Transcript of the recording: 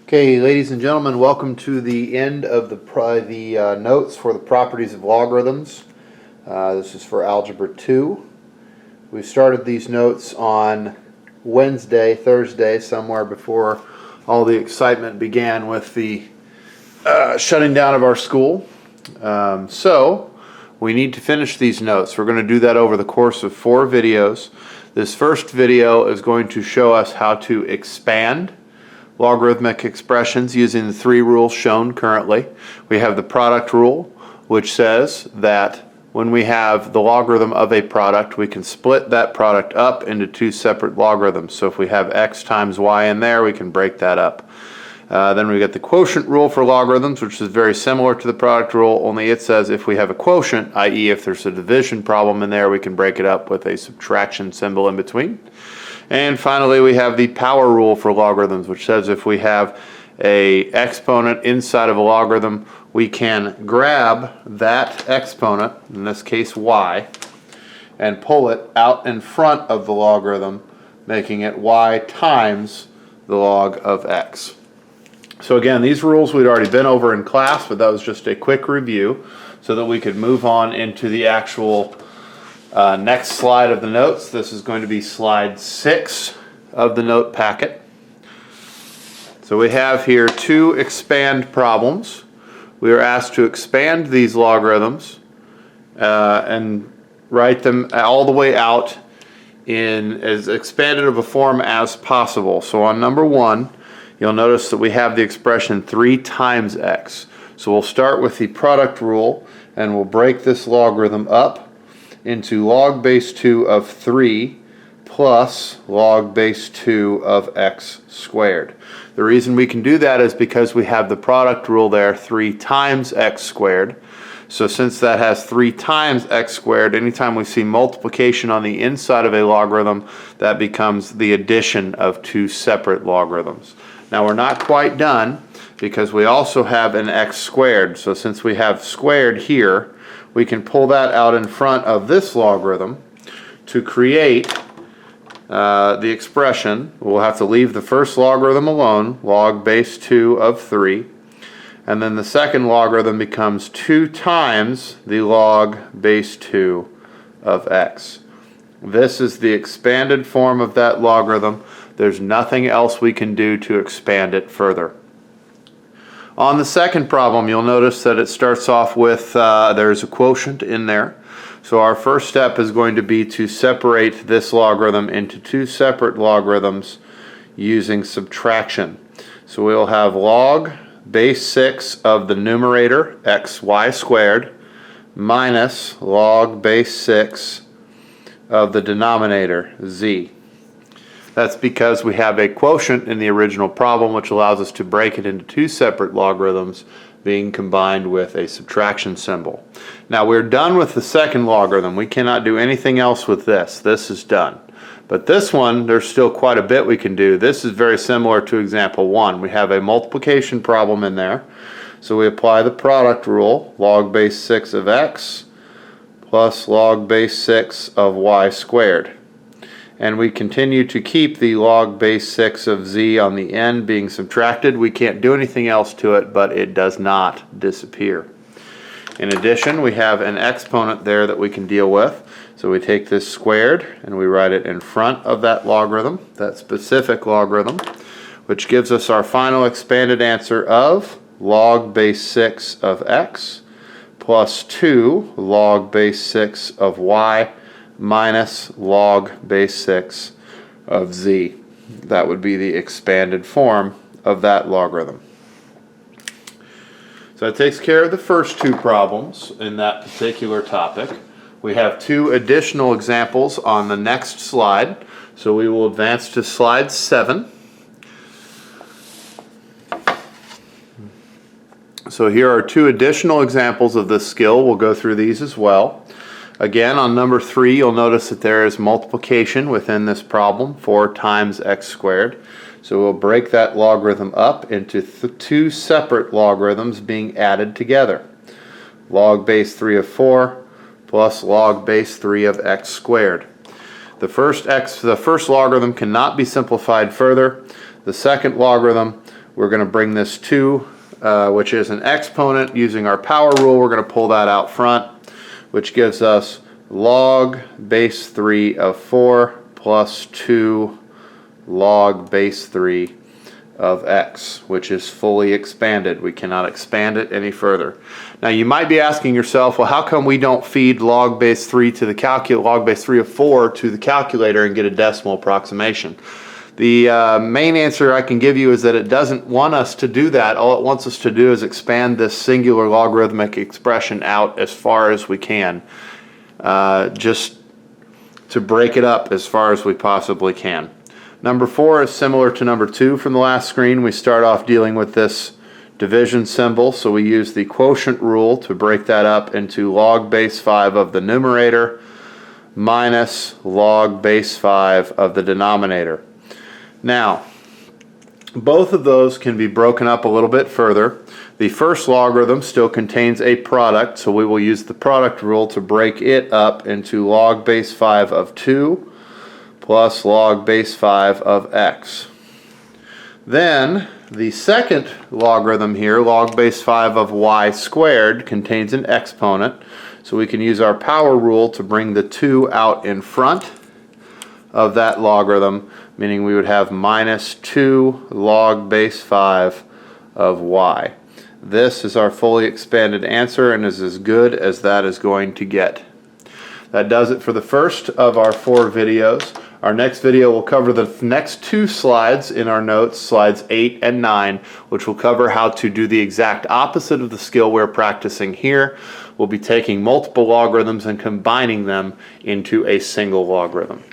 Okay, ladies and gentlemen, welcome to the end of the notes for the properties of logarithms. This is for Algebra 2. We started these notes on Wednesday, Thursday, somewhere before all the excitement began with the shutting down of our school. So we need to finish these notes. We're going to do that over the course of 4 videos. This first video is going to show us how to expand logarithmic expressions using the 3 rules shown currently. We have the product rule, which says that when we have the logarithm of a product, we can split that product up into 2 separate logarithms. So if we have x times y in there, we can break that up. Then we get the quotient rule for logarithms, which is very similar to the product rule, only it says if we have a quotient, i.e. if there's a division problem in there, we can break it up with a subtraction symbol in between. And finally, we have the power rule for logarithms, which says if we have an exponent inside of a logarithm, we can grab that exponent, in this case y, and pull it out in front of the logarithm, making it y times the log of x. So again, these rules we'd already been over in class, but that was just a quick review so that we could move on into the actual next slide of the notes. This is going to be slide 6 of the note packet. So we have here 2 expand problems. We are asked to expand these logarithms and write them all the way out in as expanded of a form as possible. So on number 1, you'll notice that we have the expression 3 times x. So we'll start with the product rule and we'll break this logarithm up into log base 2 of 3 plus log base 2 of x squared. The reason we can do that is because we have the product rule there, 3 times x squared. So since that has 3 times x squared, anytime we see multiplication on the inside of a logarithm, that becomes the addition of 2 separate logarithms. Now we're not quite done because we also have an x squared. So since we have squared here, we can pull that out in front of this logarithm to create the expression. We'll have to leave the first logarithm alone, log base 2 of 3, and then the second logarithm becomes 2 times the log base 2 of x. This is the expanded form of that logarithm. There's nothing else we can do to expand it further. On the second problem, you'll notice that it starts off with there's a quotient in there. So our first step is going to be to separate this logarithm into 2 separate logarithms using subtraction. So we'll have log base 6 of the numerator, xy squared, minus log base 6 of the denominator, z. That's because we have a quotient in the original problem, which allows us to break it into 2 separate logarithms being combined with a subtraction symbol. Now we're done with the second logarithm. We cannot do anything else with this. This is done. But this one, there's still quite a bit we can do. This is very similar to example 1. We have a multiplication problem in there. So we apply the product rule, log base 6 of x plus log base 6 of y squared. And we continue to keep the log base 6 of z on the end being subtracted. We can't do anything else to it, but it does not disappear. In addition, we have an exponent there that we can deal with. So we take this squared and we write it in front of that logarithm, that specific logarithm, which gives us our final expanded answer of log base 6 of x plus 2 log base 6 of y minus log base 6 of z. That would be the expanded form of that logarithm. So that takes care of the first 2 problems in that particular topic. We have 2 additional examples on the next slide. So we will advance to slide 7. So here are 2 additional examples of this skill. We'll go through these as well. Again, on number 3, you'll notice that there is multiplication within this problem, 4 times x squared. So we'll break that logarithm up into 2 separate logarithms being added together. Log base 3 of 4 plus log base 3 of x squared. The first logarithm cannot be simplified further. The second logarithm we're going to bring this 2, which is an exponent, using our power rule. We're going to pull that out front, which gives us log base 3 of 4 plus 2 log base 3 of x, which is fully expanded. We cannot expand it any further. Now you might be asking yourself, well, how come we don't feed log base 3 to the log base 3 of 4 to the calculator and get a decimal approximation? The main answer I can give you is that it doesn't want us to do that. All it wants us to do is expand this singular logarithmic expression out as far as we can, just to break it up as far as we possibly can. Number 4 is similar to number 2 from the last screen. We start off dealing with this division symbol, so we use the quotient rule to break that up into log base 5 of the numerator minus log base 5 of the denominator. Now, both of those can be broken up a little bit further. The first logarithm still contains a product, so we will use the product rule to break it up into log base 5 of 2 plus log base 5 of x. Then the second logarithm here, log base 5 of y squared, contains an exponent, so we can use our power rule to bring the 2 out in front of that logarithm, meaning we would have minus 2 log base 5 of y. This is our fully expanded answer and is as good as that is going to get. That does it for the first of our 4 videos. Our next video will cover the next 2 slides in our notes, slides 8 and 9, which will cover how to do the exact opposite of the skill we're practicing here. We'll be taking multiple logarithms and combining them into a single logarithm.